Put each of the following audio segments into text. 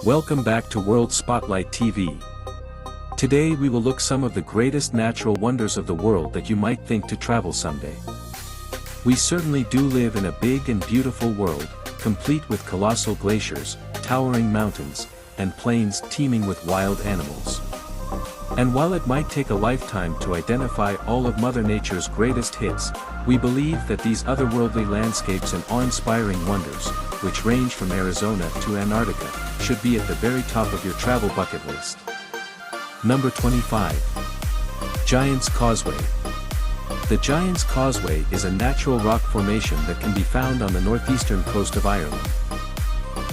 Welcome back to World Spotlight TV. Today we will look some of the greatest natural wonders of the world that you might think to travel someday. We certainly do live in a big and beautiful world, complete with colossal glaciers, towering mountains, and plains teeming with wild animals. And while it might take a lifetime to identify all of Mother Nature's greatest hits, we believe that these otherworldly landscapes and awe-inspiring wonders, which range from Arizona to Antarctica, should be at the very top of your travel bucket list. Number 25. Giant's Causeway. The Giant's Causeway is a natural rock formation that can be found on the northeastern coast of Ireland.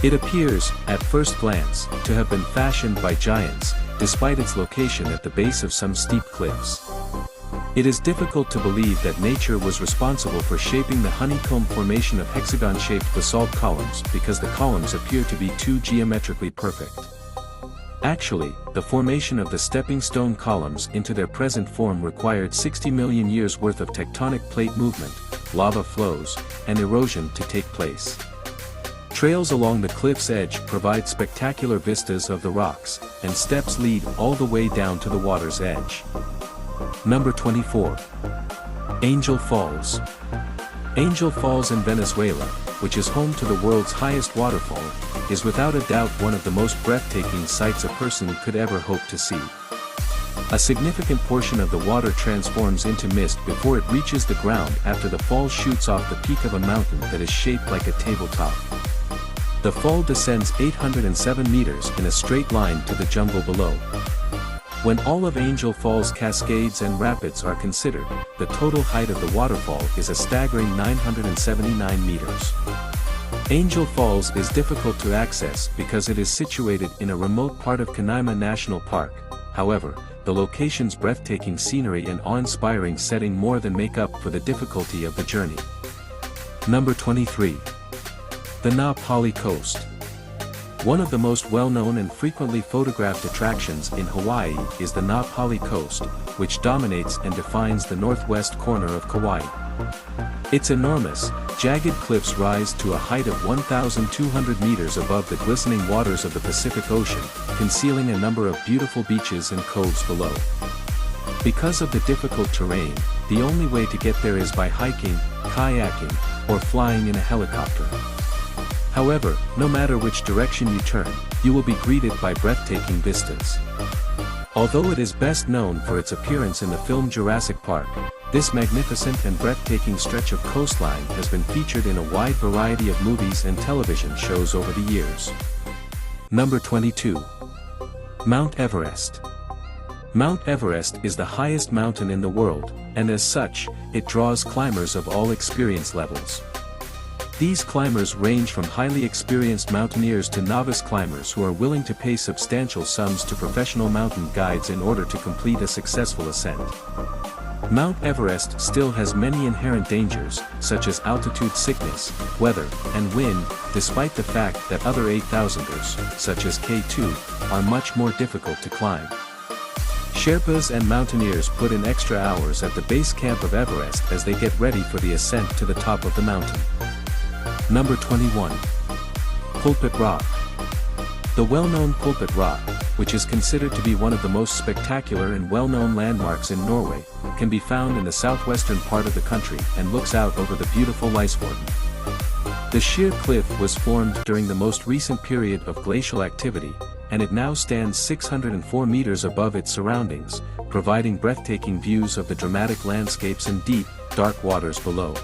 It appears, at first glance, to have been fashioned by giants, despite its location at the base of some steep cliffs. It is difficult to believe that nature was responsible for shaping the honeycomb formation of hexagon-shaped basalt columns because the columns appear to be too geometrically perfect. Actually, the formation of the stepping stone columns into their present form required 60 million years worth of tectonic plate movement, lava flows, and erosion to take place. Trails along the cliff's edge provide spectacular vistas of the rocks, and steps lead all the way down to the water's edge. Number 24. Angel Falls. Angel Falls in Venezuela, which is home to the world's highest waterfall, is without a doubt one of the most breathtaking sights a person could ever hope to see. A significant portion of the water transforms into mist before it reaches the ground after the fall shoots off the peak of a mountain that is shaped like a tabletop. The fall descends 807 meters in a straight line to the jungle below. When all of Angel Falls cascades and rapids are considered, the total height of the waterfall is a staggering 979 meters. Angel Falls is difficult to access because it is situated in a remote part of Canaima National Park. However, the location's breathtaking scenery and awe-inspiring setting more than make up for the difficulty of the journey. Number 23. The Na Pali Coast. One of the most well-known and frequently photographed attractions in Hawaii is the Na Pali Coast, which dominates and defines the northwest corner of Kauai. Its enormous, jagged cliffs rise to a height of 1,200 meters above the glistening waters of the Pacific Ocean, concealing a number of beautiful beaches and coves below. Because of the difficult terrain, the only way to get there is by hiking, kayaking, or flying in a helicopter. However, no matter which direction you turn, you will be greeted by breathtaking vistas. Although it is best known for its appearance in the film Jurassic Park, this magnificent and breathtaking stretch of coastline has been featured in a wide variety of movies and television shows over the years. Number 22. Mount Everest. Mount Everest is the highest mountain in the world, and as such, it draws climbers of all experience levels. These climbers range from highly experienced mountaineers to novice climbers who are willing to pay substantial sums to professional mountain guides in order to complete a successful ascent. Mount Everest still has many inherent dangers, such as altitude sickness, weather, and wind, despite the fact that other 8,000ers, such as K2, are much more difficult to climb. Sherpas and mountaineers put in extra hours at the base camp of Everest as they get ready for the ascent to the top of the mountain. Number 21. Pulpit Rock. The well-known Pulpit Rock, which is considered to be one of the most spectacular and well-known landmarks in Norway, can be found in the southwestern part of the country and looks out over the beautiful Lysfjorden. The sheer cliff was formed during the most recent period of glacial activity, and it now stands 604 meters above its surroundings, providing breathtaking views of the dramatic landscapes and deep, dark waters below.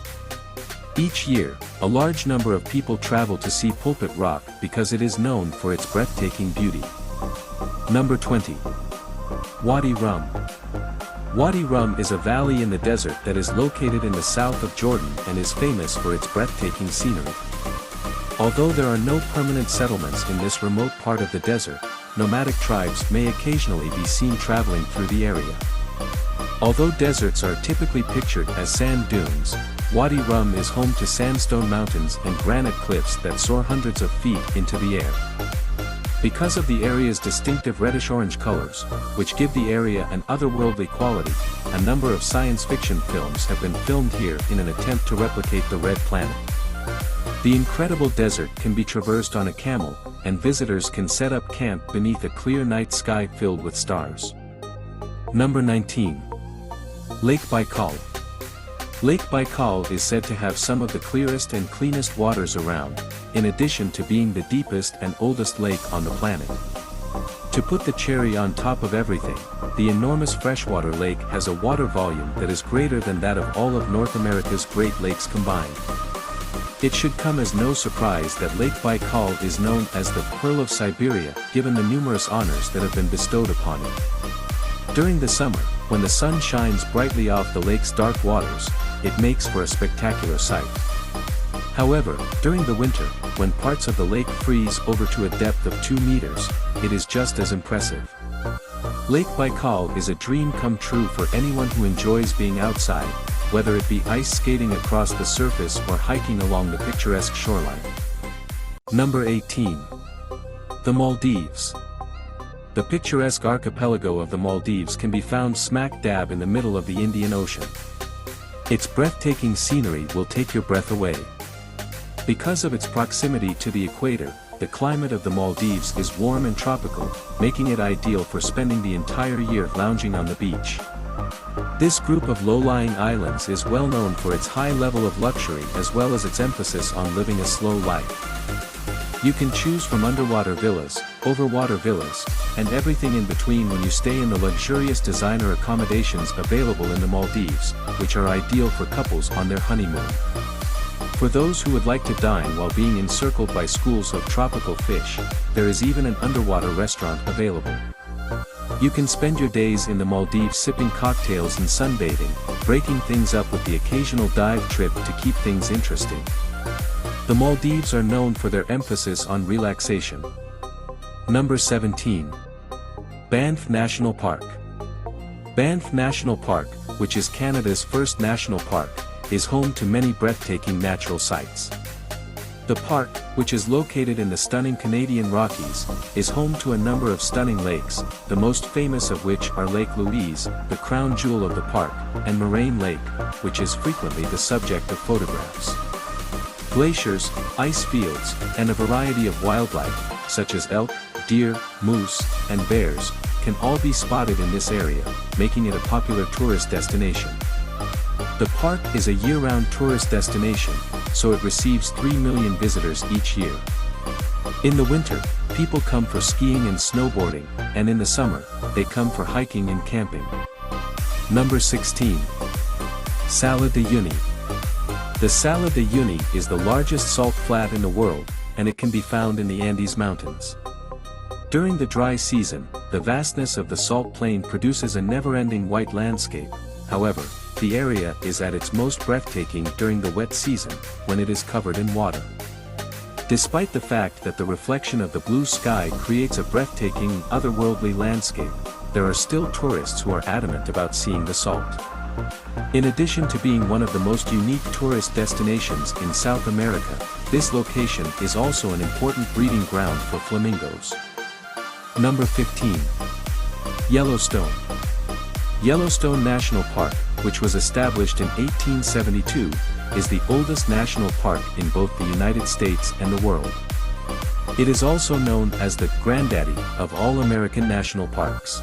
Each year, a large number of people travel to see Pulpit Rock because it is known for its breathtaking beauty. Number 20. Wadi Rum. Wadi Rum is a valley in the desert that is located in the south of Jordan and is famous for its breathtaking scenery. Although there are no permanent settlements in this remote part of the desert, nomadic tribes may occasionally be seen traveling through the area. Although deserts are typically pictured as sand dunes, Wadi Rum is home to sandstone mountains and granite cliffs that soar hundreds of feet into the air. Because of the area's distinctive reddish-orange colors, which give the area an otherworldly quality, a number of science fiction films have been filmed here in an attempt to replicate the Red Planet. The incredible desert can be traversed on a camel, and visitors can set up camp beneath a clear night sky filled with stars. Number 19. Lake Baikal. Lake Baikal is said to have some of the clearest and cleanest waters around, in addition to being the deepest and oldest lake on the planet. To put the cherry on top of everything, the enormous freshwater lake has a water volume that is greater than that of all of North America's Great Lakes combined. It should come as no surprise that Lake Baikal is known as the Pearl of Siberia, given the numerous honors that have been bestowed upon it. During the summer, when the sun shines brightly off the lake's dark waters, it makes for a spectacular sight. However, during the winter, when parts of the lake freeze over to a depth of 2 meters, it is just as impressive. Lake Baikal is a dream come true for anyone who enjoys being outside, whether it be ice skating across the surface or hiking along the picturesque shoreline. Number 18. The Maldives. The picturesque archipelago of the Maldives can be found smack dab in the middle of the Indian Ocean. Its breathtaking scenery will take your breath away. Because of its proximity to the equator, the climate of the Maldives is warm and tropical, making it ideal for spending the entire year lounging on the beach. This group of low-lying islands is well known for its high level of luxury as well as its emphasis on living a slow life. You can choose from underwater villas, overwater villas, and everything in between when you stay in the luxurious designer accommodations available in the Maldives, which are ideal for couples on their honeymoon. For those who would like to dine while being encircled by schools of tropical fish, there is even an underwater restaurant available. You can spend your days in the Maldives sipping cocktails and sunbathing, breaking things up with the occasional dive trip to keep things interesting. The Maldives are known for their emphasis on relaxation. Number 17. Banff National Park. Banff National Park, which is Canada's first national park, is home to many breathtaking natural sights. The park, which is located in the stunning Canadian Rockies, is home to a number of stunning lakes, the most famous of which are Lake Louise, the crown jewel of the park, and Moraine Lake, which is frequently the subject of photographs. Glaciers, ice fields, and a variety of wildlife, such as elk, deer, moose, and bears, can all be spotted in this area, making it a popular tourist destination. The park is a year-round tourist destination, so it receives 3 million visitors each year. In the winter, people come for skiing and snowboarding, and in the summer, they come for hiking and camping. Number 16. Salar de Uyuni. The Salar de Uyuni is the largest salt flat in the world, and it can be found in the Andes Mountains. During the dry season, the vastness of the salt plain produces a never-ending white landscape. However, the area is at its most breathtaking during the wet season, when it is covered in water. Despite the fact that the reflection of the blue sky creates a breathtaking, otherworldly landscape, there are still tourists who are adamant about seeing the salt. In addition to being one of the most unique tourist destinations in South America, this location is also an important breeding ground for flamingos. Number 15. Yellowstone. Yellowstone National Park, which was established in 1872, is the oldest national park in both the United States and the world. It is also known as the granddaddy of all American national parks.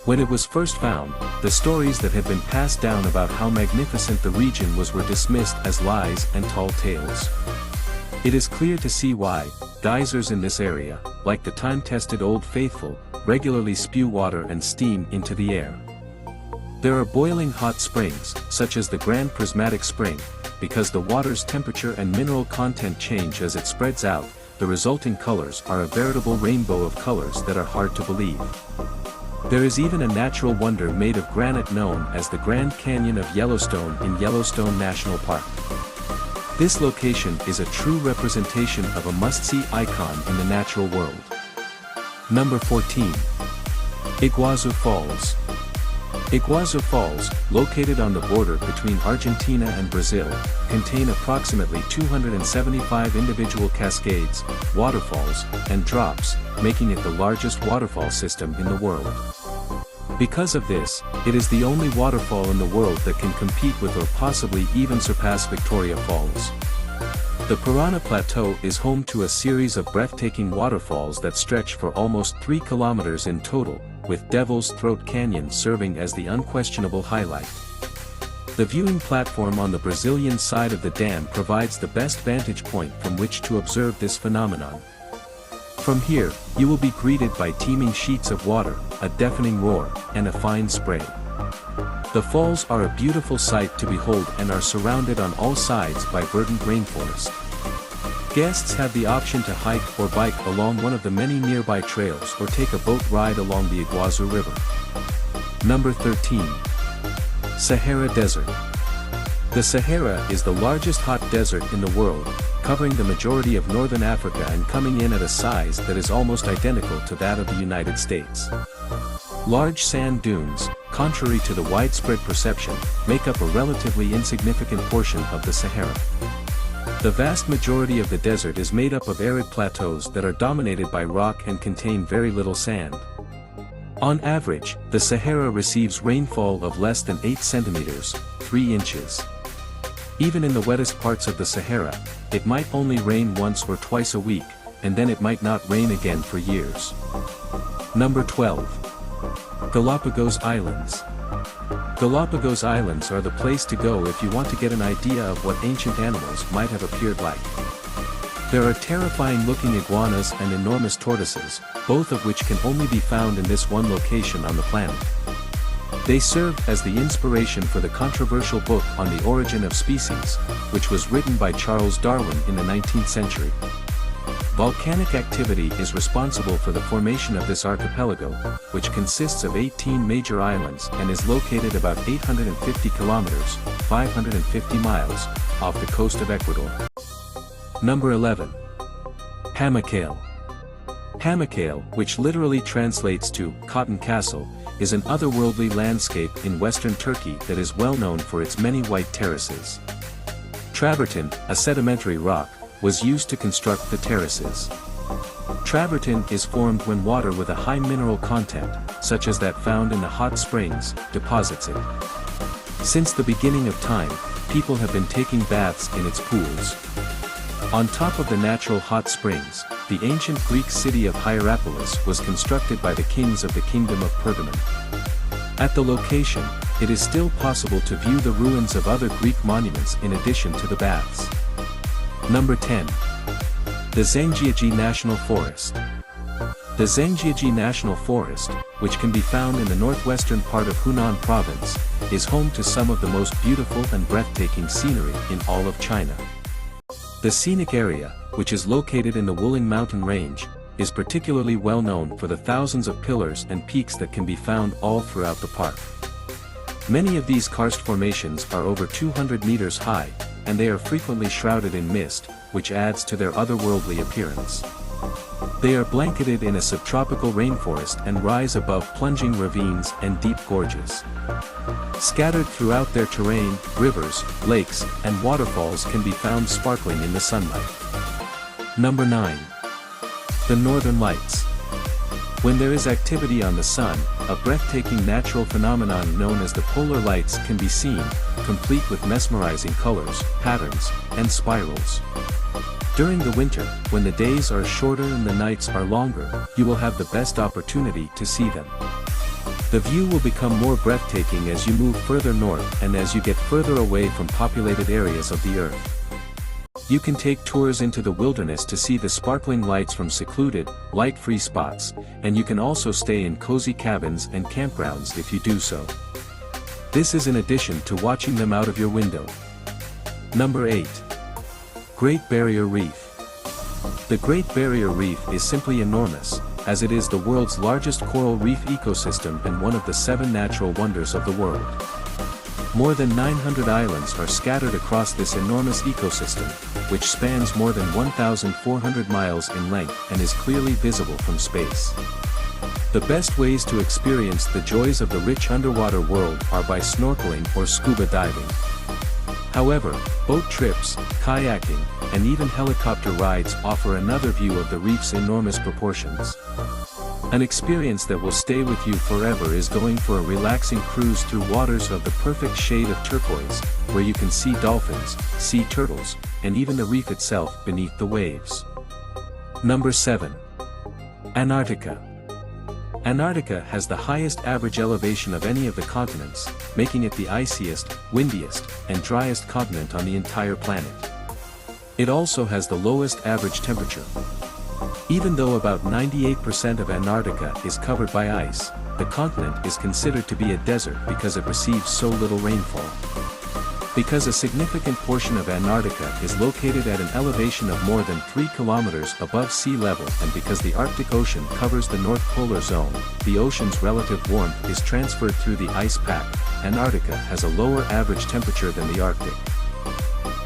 When it was first found, the stories that had been passed down about how magnificent the region was were dismissed as lies and tall tales. It is clear to see why. Geysers in this area, like the time-tested Old Faithful, regularly spew water and steam into the air. There are boiling hot springs, such as the Grand Prismatic Spring. Because the water's temperature and mineral content change as it spreads out, the resulting colors are a veritable rainbow of colors that are hard to believe. There is even a natural wonder made of granite known as the Grand Canyon of Yellowstone in Yellowstone National Park. This location is a true representation of a must-see icon in the natural world. Number 14. Iguazu Falls. Iguazu Falls, located on the border between Argentina and Brazil, contain approximately 275 individual cascades, waterfalls, and drops, making it the largest waterfall system in the world. Because of this, it is the only waterfall in the world that can compete with or possibly even surpass Victoria Falls. The Parana Plateau is home to a series of breathtaking waterfalls that stretch for almost 3 kilometers in total, with Devil's Throat Canyon serving as the unquestionable highlight. The viewing platform on the Brazilian side of the dam provides the best vantage point from which to observe this phenomenon. From here, you will be greeted by teeming sheets of water, a deafening roar, and a fine spray. The falls are a beautiful sight to behold and are surrounded on all sides by verdant rainforest. Guests have the option to hike or bike along one of the many nearby trails or take a boat ride along the Iguazu River. Number 13. Sahara Desert. The Sahara is the largest hot desert in the world, covering the majority of northern Africa and coming in at a size that is almost identical to that of the United States. Large sand dunes, contrary to the widespread perception, make up a relatively insignificant portion of the Sahara. The vast majority of the desert is made up of arid plateaus that are dominated by rock and contain very little sand. On average, the Sahara receives rainfall of less than 8 centimeters, 3 inches. Even in the wettest parts of the Sahara, it might only rain once or twice a week, and then it might not rain again for years. Number 12. Galapagos Islands. Galapagos Islands are the place to go if you want to get an idea of what ancient animals might have appeared like. There are terrifying-looking iguanas and enormous tortoises, both of which can only be found in this one location on the planet. They served as the inspiration for the controversial book on the origin of species, which was written by Charles Darwin in the 19th century. Volcanic activity is responsible for the formation of this archipelago, which consists of 18 major islands and is located about 850 kilometers, 550 miles, off the coast of Ecuador. Number 11. Hammakel. Hammakel, which literally translates to Cotton Castle, is an otherworldly landscape in western Turkey that is well known for its many white terraces. Travertine, a sedimentary rock, was used to construct the terraces. Travertine is formed when water with a high mineral content, such as that found in the hot springs, deposits it. Since the beginning of time, people have been taking baths in its pools. On top of the natural hot springs, the ancient Greek city of Hierapolis was constructed by the kings of the Kingdom of Pergamon. At the location, it is still possible to view the ruins of other Greek monuments in addition to the baths. Number 10. The Zhangjiajie National Forest. The Zhangjiajie National Forest, which can be found in the northwestern part of Hunan Province, is home to some of the most beautiful and breathtaking scenery in all of China. The scenic area, which is located in the Wuling Mountain Range, is particularly well known for the thousands of pillars and peaks that can be found all throughout the park. Many of these karst formations are over 200 meters high, and they are frequently shrouded in mist, which adds to their otherworldly appearance. They are blanketed in a subtropical rainforest and rise above plunging ravines and deep gorges. Scattered throughout their terrain, rivers, lakes, and waterfalls can be found sparkling in the sunlight. Number 9. The Northern Lights. When there is activity on the sun, a breathtaking natural phenomenon known as the polar lights can be seen, complete with mesmerizing colors, patterns, and spirals. During the winter, when the days are shorter and the nights are longer, you will have the best opportunity to see them. The view will become more breathtaking as you move further north and as you get further away from populated areas of the Earth. You can take tours into the wilderness to see the sparkling lights from secluded, light-free spots, and you can also stay in cozy cabins and campgrounds if you do so. This is in addition to watching them out of your window. Number 8. Great Barrier Reef. The Great Barrier Reef is simply enormous, as it is the world's largest coral reef ecosystem and one of the 7 natural wonders of the world. More than 900 islands are scattered across this enormous ecosystem, which spans more than 1,400 miles in length and is clearly visible from space. The best ways to experience the joys of the rich underwater world are by snorkeling or scuba diving. However, boat trips, kayaking, and even helicopter rides offer another view of the reef's enormous proportions. An experience that will stay with you forever is going for a relaxing cruise through waters of the perfect shade of turquoise, where you can see dolphins, sea turtles, and even the reef itself beneath the waves. Number 7. Antarctica. Antarctica has the highest average elevation of any of the continents, making it the iciest, windiest, and driest continent on the entire planet. It also has the lowest average temperature. Even though about 98% of Antarctica is covered by ice, the continent is considered to be a desert because it receives so little rainfall. Because a significant portion of Antarctica is located at an elevation of more than 3 kilometers above sea level, and because the Arctic Ocean covers the North Polar Zone, the ocean's relative warmth is transferred through the ice pack. Antarctica has a lower average temperature than the Arctic.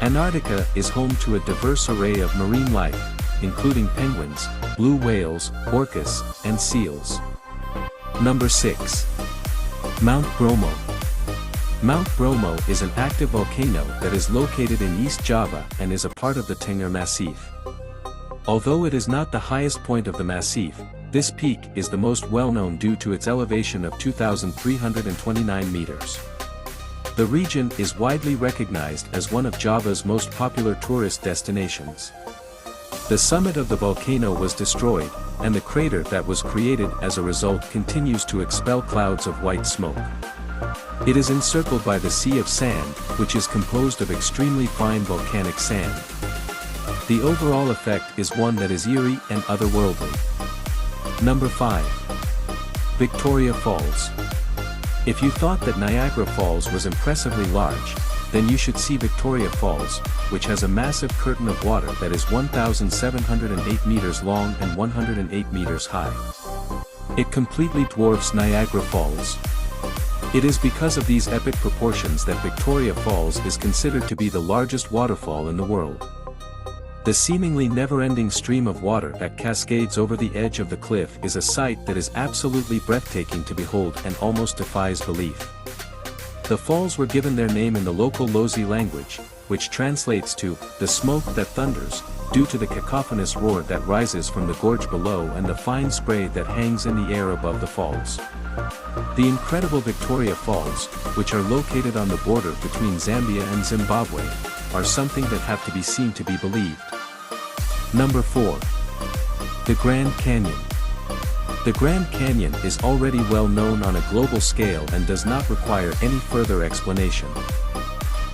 Antarctica is home to a diverse array of marine life, including penguins, blue whales, orcas, and seals. Number 6. Mount Bromo. Mount Bromo is an active volcano that is located in East Java and is a part of the Tengger Massif. Although it is not the highest point of the massif, this peak is the most well-known due to its elevation of 2,329 meters. The region is widely recognized as one of Java's most popular tourist destinations. The summit of the volcano was destroyed, and the crater that was created as a result continues to expel clouds of white smoke. It is encircled by the Sea of Sand, which is composed of extremely fine volcanic sand. The overall effect is one that is eerie and otherworldly. Number 5. Victoria Falls. If you thought that Niagara Falls was impressively large, then you should see Victoria Falls, which has a massive curtain of water that is 1,708 meters long and 108 meters high. It completely dwarfs Niagara Falls. It is because of these epic proportions that Victoria Falls is considered to be the largest waterfall in the world. The seemingly never-ending stream of water that cascades over the edge of the cliff is a sight that is absolutely breathtaking to behold and almost defies belief. The falls were given their name in the local Lozi language, which translates to, "the smoke that thunders," due to the cacophonous roar that rises from the gorge below and the fine spray that hangs in the air above the falls. The incredible Victoria Falls, which are located on the border between Zambia and Zimbabwe, are something that have to be seen to be believed. Number 4. The Grand Canyon. The Grand Canyon is already well known on a global scale and does not require any further explanation.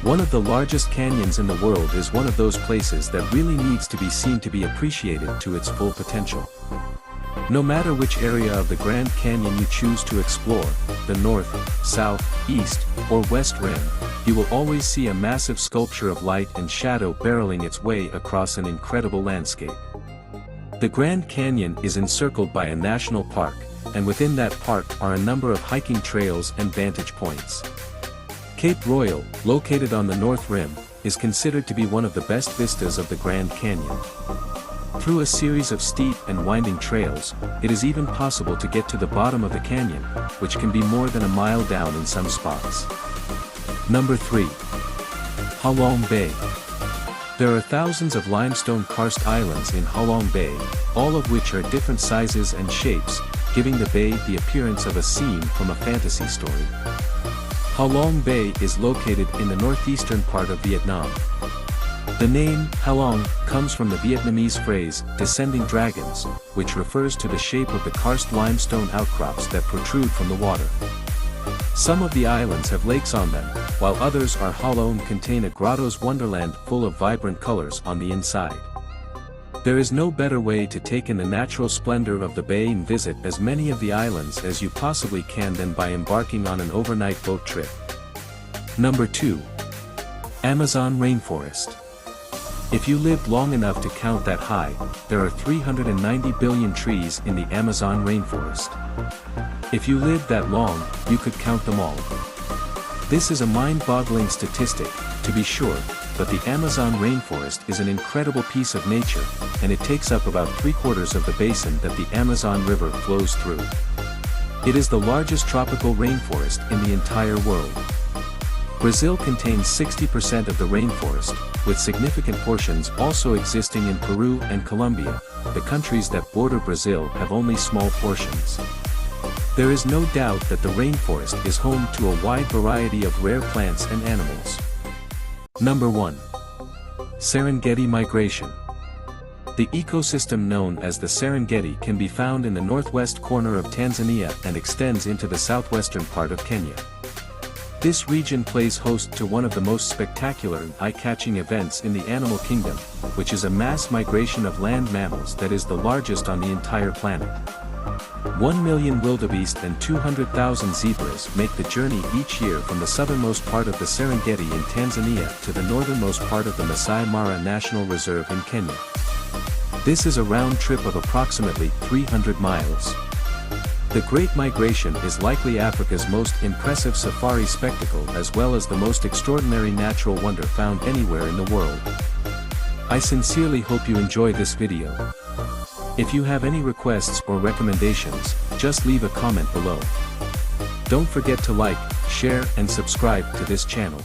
One of the largest canyons in the world is one of those places that really needs to be seen to be appreciated to its full potential. No matter which area of the Grand Canyon you choose to explore, the north, south, east, or west rim, you will always see a massive sculpture of light and shadow barreling its way across an incredible landscape. The Grand Canyon is encircled by a national park, and within that park are a number of hiking trails and vantage points. Cape Royal, located on the north rim, is considered to be one of the best vistas of the Grand Canyon. Through a series of steep and winding trails, it is even possible to get to the bottom of the canyon, which can be more than a mile down in some spots. Number 3. Halong Bay. There are thousands of limestone karst islands in Halong Bay, all of which are different sizes and shapes, giving the bay the appearance of a scene from a fantasy story. Halong Bay is located in the northeastern part of Vietnam. The name, Halong, comes from the Vietnamese phrase, descending dragons, which refers to the shape of the karst limestone outcrops that protrude from the water. Some of the islands have lakes on them, while others are hollow and contain a grotto's wonderland full of vibrant colors on the inside. There is no better way to take in the natural splendor of the bay and visit as many of the islands as you possibly can than by embarking on an overnight boat trip. Number 2. Amazon Rainforest. If you lived long enough to count that high, there are 390 billion trees in the Amazon rainforest. If you lived that long, you could count them all. This is a mind-boggling statistic, to be sure, but the Amazon rainforest is an incredible piece of nature, and it takes up about 3/4 of the basin that the Amazon River flows through. It is the largest tropical rainforest in the entire world. Brazil contains 60% of the rainforest, with significant portions also existing in Peru and Colombia. The countries that border Brazil have only small portions. There is no doubt that the rainforest is home to a wide variety of rare plants and animals. Number 1. Serengeti migration. The ecosystem known as the Serengeti can be found in the northwest corner of Tanzania and extends into the southwestern part of Kenya. This region plays host to one of the most spectacular and eye-catching events in the animal kingdom, which is a mass migration of land mammals that is the largest on the entire planet. 1 million wildebeest and 200,000 zebras make the journey each year from the southernmost part of the Serengeti in Tanzania to the northernmost part of the Masai Mara National Reserve in Kenya. This is a round trip of approximately 300 miles. The Great Migration is likely Africa's most impressive safari spectacle as well as the most extraordinary natural wonder found anywhere in the world. I sincerely hope you enjoy this video. If you have any requests or recommendations, just leave a comment below. Don't forget to like, share and subscribe to this channel.